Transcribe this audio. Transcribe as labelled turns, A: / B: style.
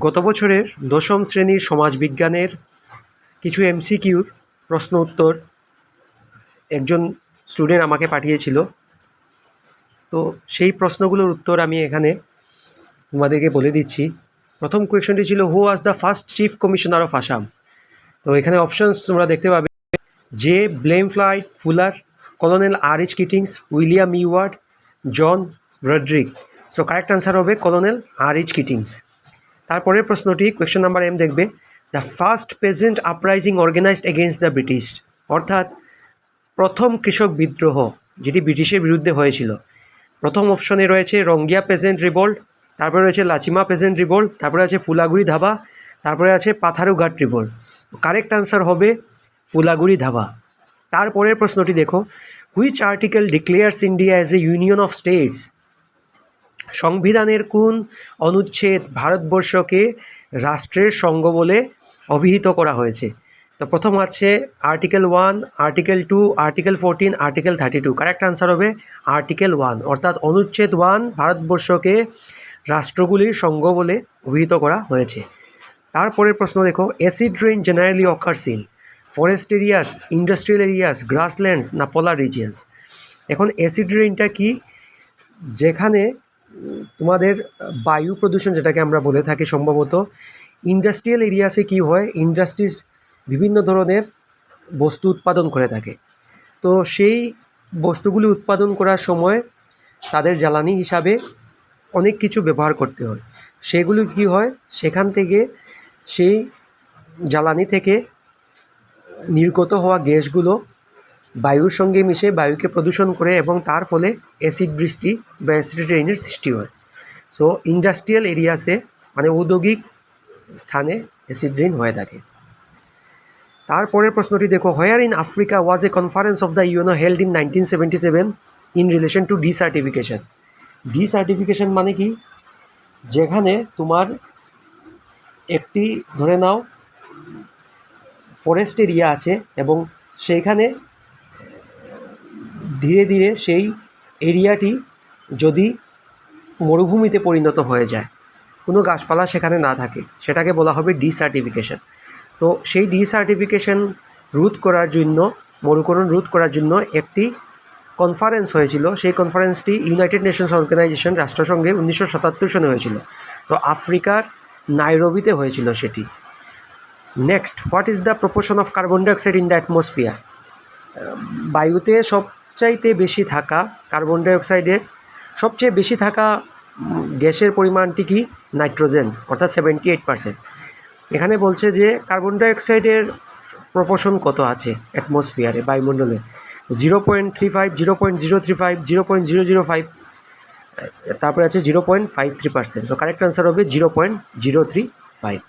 A: গত বছরের দশম শ্রেণীর সমাজবিজ্ঞানের কিছু এমসিকিউর প্রশ্ন উত্তর একজন স্টুডেন্ট আমাকে পাঠিয়েছিল। তো সেই প্রশ্নগুলোর উত্তর আমি এখানে তোমাদেরকে বলে দিচ্ছি। প্রথম কোয়েশনটি ছিল, who was the first chief commissioner of Assam? তো এখানে অপশানস তোমরা দেখতে পাবে, J Bampfylde Fuller, colonel R H Keatinge, William Ward, John Roderick. So correct answer হবে কলোনেল আর এইচ কিটিংস। তারপরের প্রশ্নটি কোয়েশ্চন নাম্বার এম দেখবে, the first peasant uprising organized against the British, অর্থাৎ প্রথম কৃষক বিদ্রোহ যেটি ব্রিটিশের বিরুদ্ধে হয়েছিল। প্রথম অপশনে রয়েছে রঙ্গিয়া পেজেন্ট রিভোল্ট, তারপরে রয়েছে লাচিমা পেজেন্ট রিভোল্ট, তারপরে আছে ফুলাগুড়ি ধাবা, তারপরে আছে পাথারুঘাট রিভোল্ট। কারেক্ট আনসার হবে ফুলাগুড়ি ধাবা। তারপরের প্রশ্নটি দেখো, which article declares India as a union of states? সংবিধানের কোন অনুচ্ছেদ ভারতবর্ষকে রাষ্ট্রের সঙ্গ বলে অভিহিত করা হয়েছে? তো প্রথম আছে article 1, article 2, article 14, article 32। Correct answer হবে আর্টিকেল 1, অর্থাৎ অনুচ্ছেদ 1 ভারতবর্ষকে রাষ্ট্রগুলির সঙ্গ বলে অভিহিত করা হয়েছে। তারপরের প্রশ্ন দেখো, acid rain generally occurs in forest areas, industrial areas, গ্রাসল্যান্ডস না পোলার রিজিয়ন্স? এখন অ্যাসিড রেইনটা কি? যেখানে তোমাদের বায়ু প্রদূষণ যেটাকে আমরা বলে থাকি সম্ভবত, ইন্ডাস্ট্রিয়াল এরিয়াসে কি হয়, ইন্ডাস্ট্রিজ বিভিন্ন ধরনের বস্তু উৎপাদন করে থাকে। তো সেই বস্তুগুলি উৎপাদন করার সময় তাদের জ্বালানি হিসাবে অনেক কিছু ব্যবহার করতে হয়। সেগুলো কি হয়, সেখান থেকে সেই জ্বালানি থেকে নির্গত হওয়া গ্যাসগুলো বায়ুর সঙ্গে মিশে বায়ুকে প্রদূষণ করে এবং তার ফলে অ্যাসিড বৃষ্টি বা অ্যাসিড রেইনের সৃষ্টি হয়। সো ইন্ডাস্ট্রিয়াল এরিয়াসে মানে ঔদ্যোগিক স্থানে অ্যাসিড রেইন হয়ে থাকে। তারপরের প্রশ্নটি দেখো, হোয়ার in Africa was A conference of the UNO held in 1977 in relation to ডিসার্টিফিকেশন? ডিসার্টিফিকেশন মানে কি? যেখানে তোমার একটি ধরে নাও ফরেস্ট এরিয়া আছে এবং সেইখানে ধীরে ধীরে সেই এরিয়াটি যদি মরুভূমিতে পরিণত হয়ে যায়, কোনো গাছপালা সেখানে না থাকে, সেটাকে বলা হবে ডিসার্টিফিকেশন। তো সেই ডিসার্টিফিকেশন রোধ করার জন্য, মরুকরণ রোধ করার জন্য একটি কনফারেন্স হয়েছিল। সেই কনফারেন্সটি ইউনাইটেড নেশনস অর্গানাইজেশন রাষ্ট্রসংঘে 1977 সনে হয়েছিল। তো আফ্রিকার নাইরোবিতে হয়েছিল সেটি। Next, what is the proportion of carbon dioxide in the atmosphere? বায়ুতে সবচাইতে বেশি থাকা কার্বন ডাইঅক্সাইডের সবচেয়ে বেশি থাকা গ্যাসের পরিমাণটি কি? নাইট্রোজেন, অর্থাৎ 78%। এখানে বলছে যে কার্বন ডাইঅক্সাইডের প্রপোর্শন কত আছে অ্যাটমসফিয়ারে, বায়ুমণ্ডলে? 0.35, 0.035, 0.005, তারপরে আছে 0.53%। তো কারেক্ট আনসার হবে 0.035।